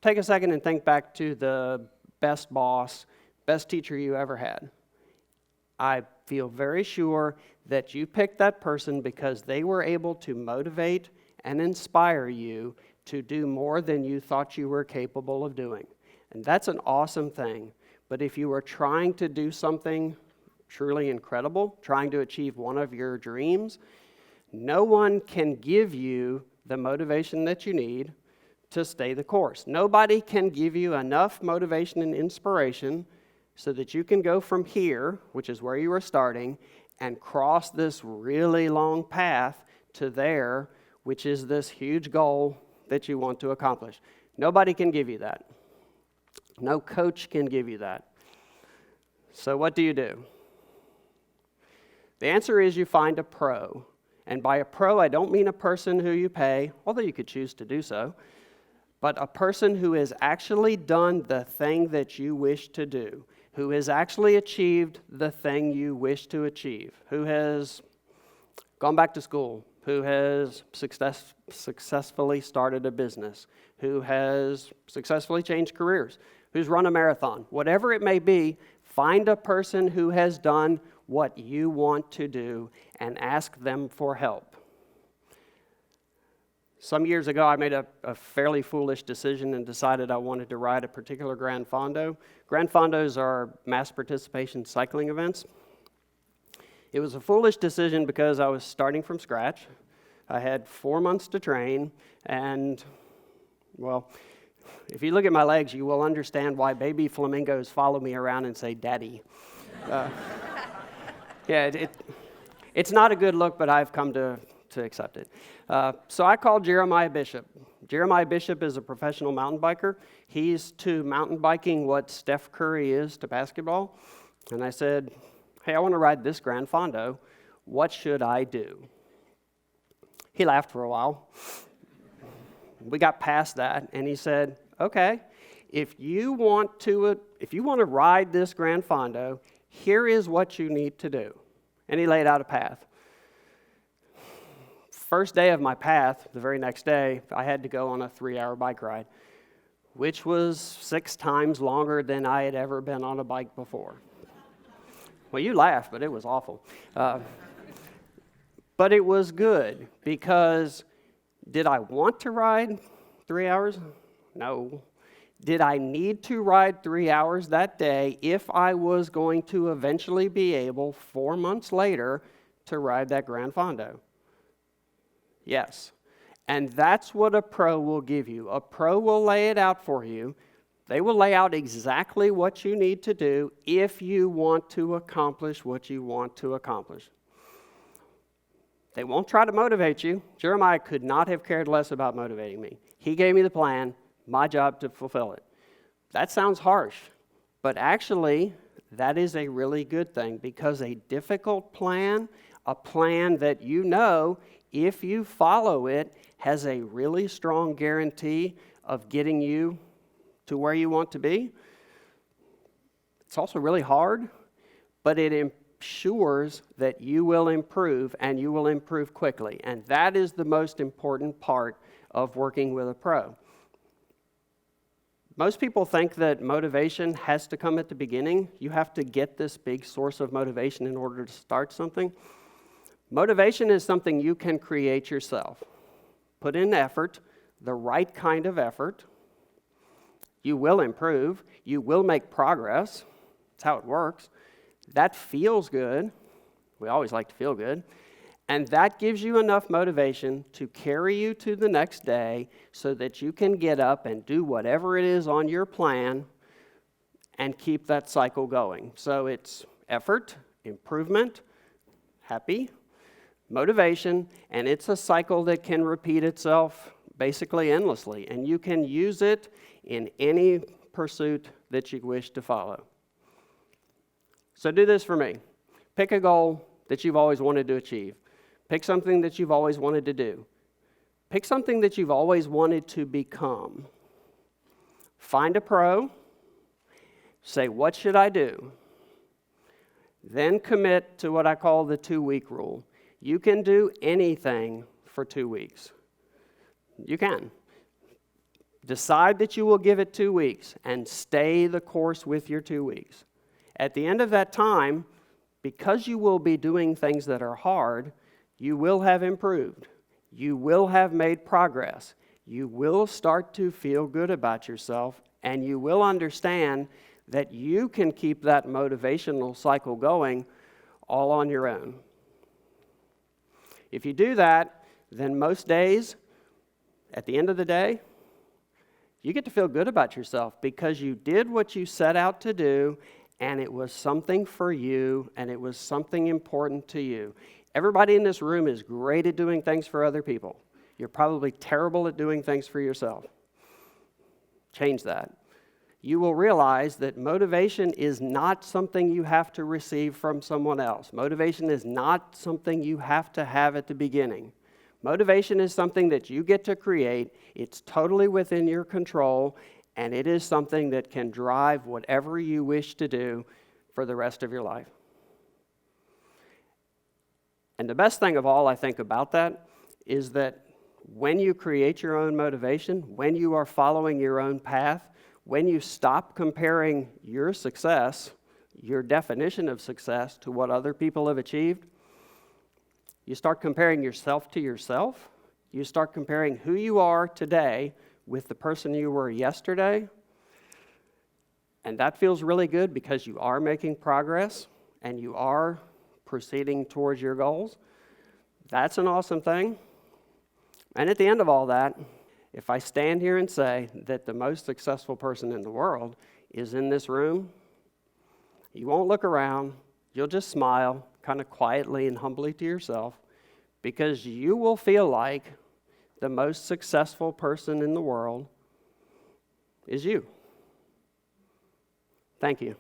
take a second and think back to the best boss, best teacher you ever had. I feel very sure that you picked that person because they were able to motivate and inspire you to do more than you thought you were capable of doing. And that's an awesome thing. But if you are trying to do something truly incredible, trying to achieve one of your dreams, no one can give you the motivation that you need to stay the course. Nobody can give you enough motivation and inspiration so that you can go from here, which is where you were starting, and cross this really long path to there, which is this huge goal that you want to accomplish. Nobody can give you that. No coach can give you that. So what do? The answer is you find a pro. And by a pro, I don't mean a person who you pay, although you could choose to do so, but a person who has actually done the thing that you wish to do, who has actually achieved the thing you wish to achieve, who has gone back to school, who has successfully started a business, who has successfully changed careers, who's run a marathon. Whatever it may be, find a person who has done what you want to do and ask them for help. Some years ago, I made a fairly foolish decision and decided I wanted to ride a particular Gran Fondo. Gran Fondos are mass participation cycling events. It was a foolish decision because I was starting from scratch. I had 4 months to train, and, well, if you look at my legs, you will understand why baby flamingos follow me around and say, "Daddy." It's not a good look, but I've come to accept it. So I called Jeremiah Bishop. Jeremiah Bishop is a professional mountain biker. He's to mountain biking what Steph Curry is to basketball. And I said, "Hey, I want to ride this Gran Fondo. What should I do?" He laughed for a while. We got past that, and he said, "Okay, if you want to ride this Gran Fondo, here is what you need to do." And he laid out a path. First day of my path, the very next day, I had to go on a 3-hour bike ride, which was 6 times longer than I had ever been on a bike before. Well, you laugh, but it was awful. But it was good, because did I want to ride 3 hours? No. Did I need to ride 3 hours that day if I was going to eventually be able, 4 months later, to ride that Gran Fondo? Yes. And that's what a pro will give you. A pro will lay it out for you. They will lay out exactly what you need to do if you want to accomplish what you want to accomplish. They won't try to motivate you. Jeremiah could not have cared less about motivating me. He gave me the plan, my job to fulfill it. That sounds harsh, but actually, that is a really good thing, because a difficult plan, a plan that you know, if you follow it, has a really strong guarantee of getting you to where you want to be. It's also really hard, but it ensures that you will improve, and you will improve quickly. And that is the most important part of working with a pro. Most people think that motivation has to come at the beginning. You have to get this big source of motivation in order to start something. Motivation is something you can create yourself. Put in effort, the right kind of effort. You will improve. You will make progress. That's how it works. That feels good. We always like to feel good. And that gives you enough motivation to carry you to the next day so that you can get up and do whatever it is on your plan and keep that cycle going. So it's effort, improvement, happy, motivation, and it's a cycle that can repeat itself basically endlessly. And you can use it in any pursuit that you wish to follow. So do this for me. Pick a goal that you've always wanted to achieve. Pick something that you've always wanted to do. Pick something that you've always wanted to become. Find a pro. Say, what should I do? Then commit to what I call the 2-week rule. You can do anything for 2 weeks. You can. Decide that you will give it 2 weeks and stay the course with your 2 weeks. At the end of that time, because you will be doing things that are hard, you will have improved. You will have made progress. You will start to feel good about yourself, and you will understand that you can keep that motivational cycle going all on your own. If you do that, then most days, at the end of the day, you get to feel good about yourself because you did what you set out to do, and it was something for you, and it was something important to you. Everybody in this room is great at doing things for other people. You're probably terrible at doing things for yourself. Change that. You will realize that motivation is not something you have to receive from someone else. Motivation is not something you have to have at the beginning. Motivation is something that you get to create. It's totally within your control, and it is something that can drive whatever you wish to do for the rest of your life. And the best thing of all, I think, about that is that when you create your own motivation, when you are following your own path, when you stop comparing your success, your definition of success, to what other people have achieved, you start comparing yourself to yourself. You start comparing who you are today with the person you were yesterday. And that feels really good because you are making progress and you are proceeding towards your goals. That's an awesome thing. And at the end of all that, if I stand here and say that the most successful person in the world is in this room, you won't look around. You'll just smile kind of quietly and humbly to yourself because you will feel like the most successful person in the world is you. Thank you.